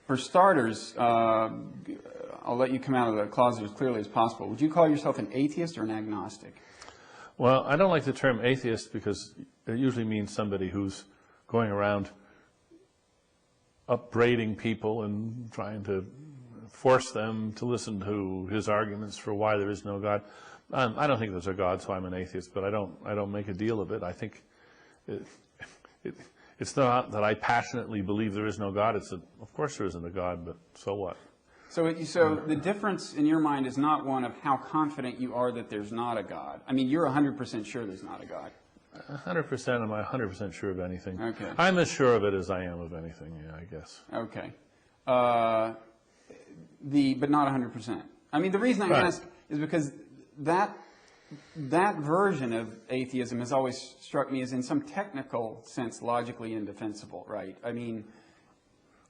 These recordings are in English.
For starters, I'll let you come out of the closet as clearly as possible. Would you call yourself an atheist or an agnostic? Well, I don't like the term atheist because it usually means somebody who's going around upbraiding people and trying to force them to listen to his arguments for why there is no God. I don't think there's a God, so I'm an atheist, but I don't make a deal of it. I think it's not that I passionately believe there is no God. It's that, of course there isn't a God, but so what? So the difference in your mind is not one of how confident you are that there's not a God. I mean, you're 100% sure there's not a God. 100%. Am I 100% sure of anything? Okay. I'm as sure of it as I am of anything, yeah, I guess. Okay. But not 100%. I mean, the reason I ask is because that version of atheism has always struck me as, in some technical sense, logically indefensible, right? I mean...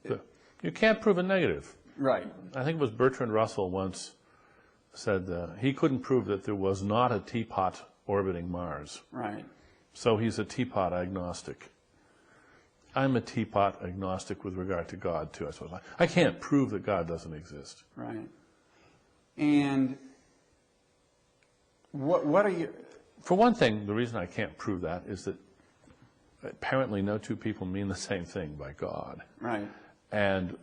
You can't prove a negative. Right. I think it was Bertrand Russell once said he couldn't prove that there was not a teapot orbiting Mars. Right. So he's a teapot agnostic. I'm a teapot agnostic with regard to God, too, I suppose. I can't prove that God doesn't exist. Right. And what are you... For one thing, the reason I can't prove that is that apparently no two people mean the same thing by God. Right. And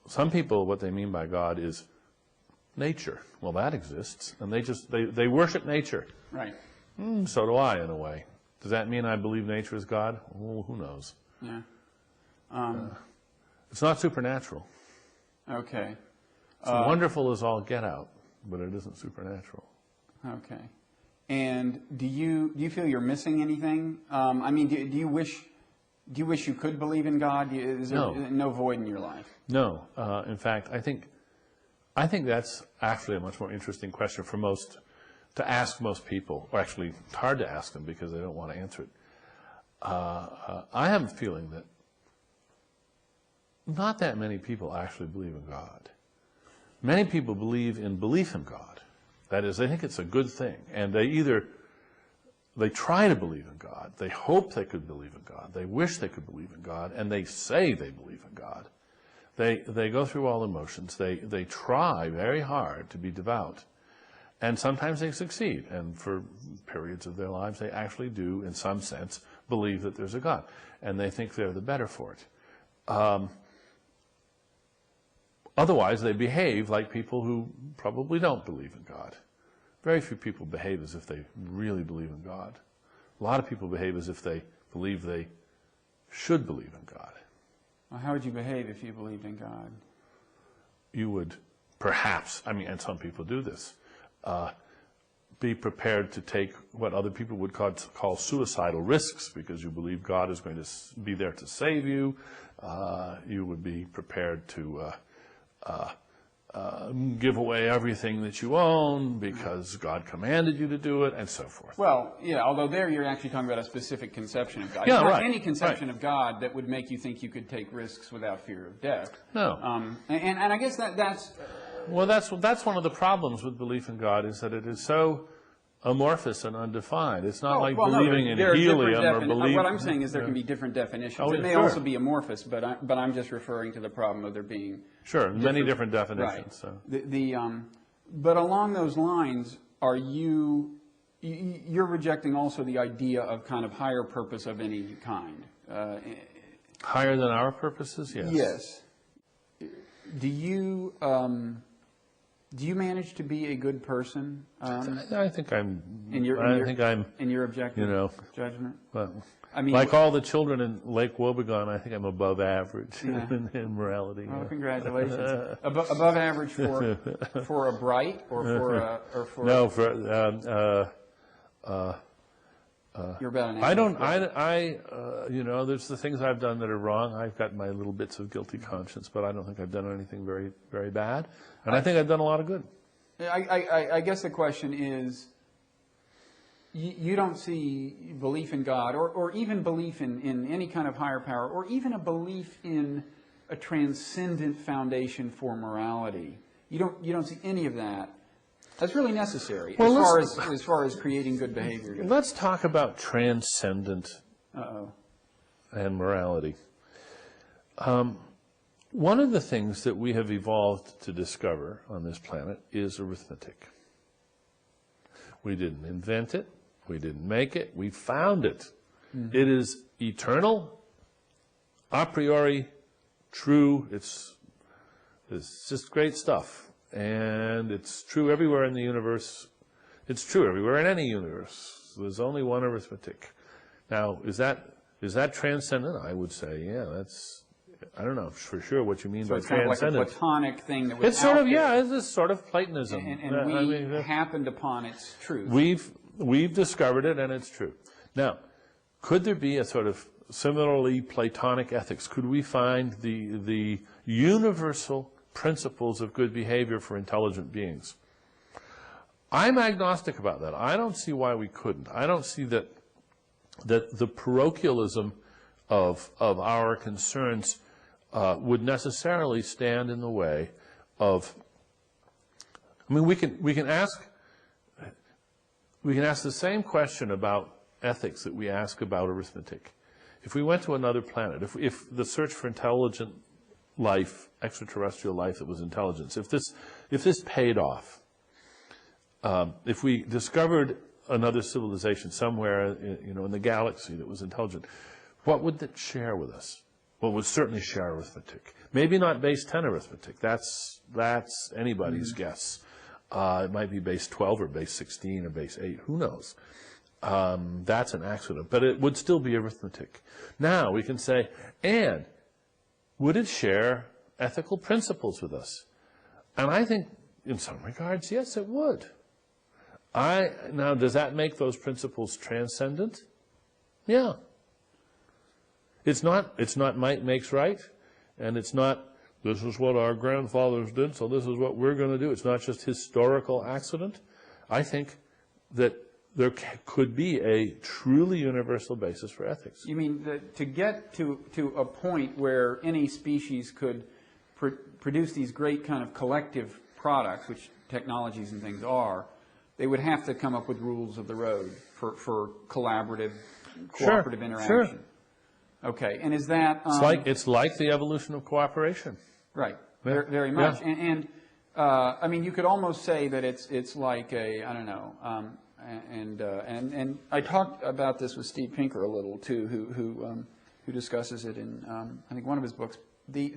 some people, what they mean by God is nature. Well, that exists. And they worship nature. Right. So do I, in a way. Does that mean I believe nature is God? Well, who knows? Yeah. It's not supernatural. Okay. It's wonderful as all get out, but it isn't supernatural. Okay. And do you feel you're missing anything? I mean, do you wish you could believe in God? Is there no void in your life? No. In fact, I think that's actually a much more interesting question to ask most people. Or actually, it's hard to ask them because they don't want to answer it. I have a feeling that not that many people actually believe in God. Many people believe in belief in God. That is, they think it's a good thing, and they try to believe in God, they hope they could believe in God, they wish they could believe in God, and they say they believe in God. They go through all the motions. They try very hard to be devout, and sometimes they succeed, and for periods of their lives they actually do, in some sense, believe that there's a God, and they think they're the better for it. Otherwise, they behave like people who probably don't believe in God. Very few people behave as if they really believe in God. A lot of people behave as if they believe they should believe in God. Well, how would you behave if you believed in God? You would perhaps, and some people do this, be prepared to take what other people would call suicidal risks because you believe God is going to be there to save you. You would be prepared to give away everything that you own because God commanded you to do it, and so forth. Well, yeah, although there you're actually talking about a specific conception of God. Yeah, Not any conception of God that would make you think you could take risks without fear of death. No. And I guess that's... Well, that's one of the problems with belief in God, is that it is so amorphous and undefined. It's not like believing in helium or believing... What I'm saying is there can be different definitions. It may also be amorphous, but I'm just referring to the problem of there being... Sure, many different definitions. Right. So. But along those lines, you're rejecting also the idea of kind of higher purpose of any kind? Higher than our purposes, yes. Yes. Do you manage to be a good person? I think I'm. In your objective judgment. Well, like all the children in Lake Wobegon, I think I'm above average in morality. Oh, congratulations! above average for a bright or for no you're about an average. there's the things I've done that are wrong. I've got my little bits of guilty conscience, but I don't think I've done anything very, very bad. And I think I've done a lot of good. I guess the question is, you don't see belief in God or even belief in any kind of higher power or even a belief in a transcendent foundation for morality. You don't see any of that. That's really necessary as far as creating good behavior goes. Let's talk about transcendent and morality. One of the things that we have evolved to discover on this planet is arithmetic. We didn't invent it. We didn't make it. We found it. Mm-hmm. It is eternal, a priori, true. It's just great stuff. And it's true everywhere in the universe. It's true everywhere in any universe. There's only one arithmetic. Now, is that transcendent? I would say, yeah, that's, I don't know for sure what you mean by transcendent. It's kind of like a Platonic thing that was it's sort of, yeah, it's this sort of Platonism. And we happened upon its truth. We've discovered it, and it's true. Now, could there be a sort of similarly Platonic ethics? Could we find the universal principles of good behavior for intelligent beings? I'm agnostic about that. I don't see why we couldn't. I don't see that the parochialism of our concerns would necessarily stand in the way of. I mean, we can ask the same question about ethics that we ask about arithmetic. If we went to another planet, if the search for intelligent life, extraterrestrial life that was intelligence, if this paid off, if we discovered another civilization somewhere, in the galaxy that was intelligent, what would it share with us? Well, it would certainly share arithmetic. Maybe not base 10 arithmetic. That's anybody's guess. It might be base 12 or base 16 or base 8. Who knows? That's an accident. But it would still be arithmetic. Now, we can say, and would it share ethical principles with us? And I think, in some regards, yes, it would. Now, does that make those principles transcendent? Yeah. It's not might makes right, and it's not this is what our grandfathers did, so this is what we're going to do. It's not just historical accident. I think that there could be a truly universal basis for ethics. You mean to get to a point where any species could produce these great kind of collective products, which technologies and things are, they would have to come up with rules of the road for collaborative, cooperative interaction. Sure. Okay, and is that... It's like the evolution of cooperation. Right, yeah. Very much. Yeah. And I mean, you could almost say that it's like a, I don't know, and I talked about this with Steve Pinker a little too, who discusses it in I think one of his books. I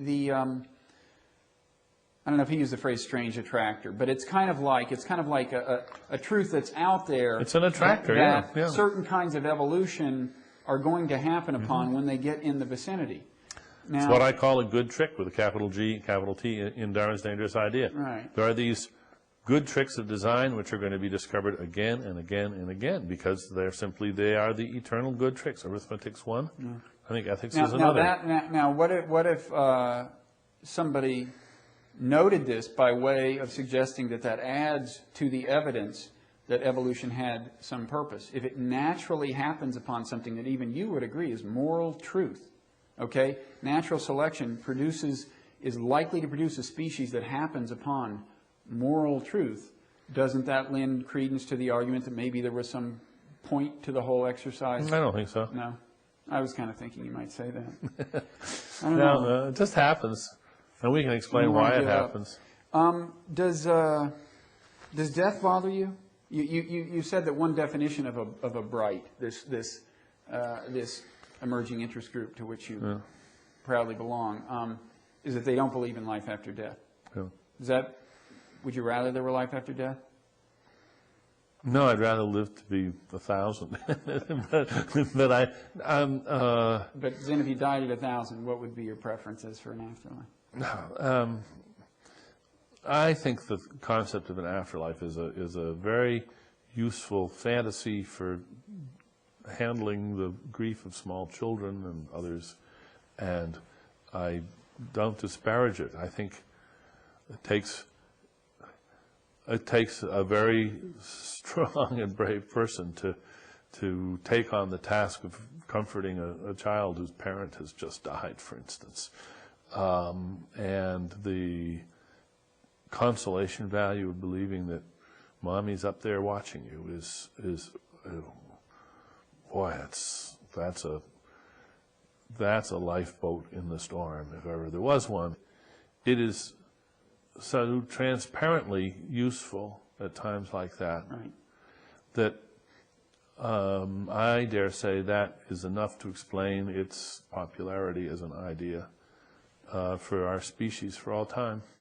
don't know if he used the phrase "strange attractor," but it's kind of like a truth that's out there. It's an attractor, that certain kinds of evolution are going to happen upon when they get in the vicinity. Now, it's what I call a good trick with a capital G, capital T in Darwin's Dangerous Idea. Right. There are these good tricks of design which are going to be discovered again and again and again because they are the eternal good tricks. Arithmetic's one. Yeah. I think ethics is another. Now, what if somebody noted this by way of suggesting that adds to the evidence that evolution had some purpose? If it naturally happens upon something that even you would agree is moral truth, okay? Natural selection is likely to produce a species that happens upon moral truth. Doesn't that lend credence to the argument that maybe there was some point to the whole exercise? I don't think so. No? I was kind of thinking you might say that. I don't know. It just happens. And we can explain why it happens. Does death bother you? You said that one definition of a bright, this emerging interest group to which you proudly belong, is that they don't believe in life after death. Yeah. Would you rather there were life after death? No, I'd rather live to be 1,000. but then if you died at 1,000, what would be your preferences for an afterlife? I think the concept of an afterlife is a very useful fantasy for handling the grief of small children and others, and I don't disparage it. I think it takes a very strong and brave person to take on the task of comforting a child whose parent has just died, for instance, and the consolation value of believing that mommy's up there watching you is boy, that's a lifeboat in the storm if ever there was one. it is so transparently useful at times like that, Right. that I dare say that is enough to explain its popularity as an idea for our species for all time.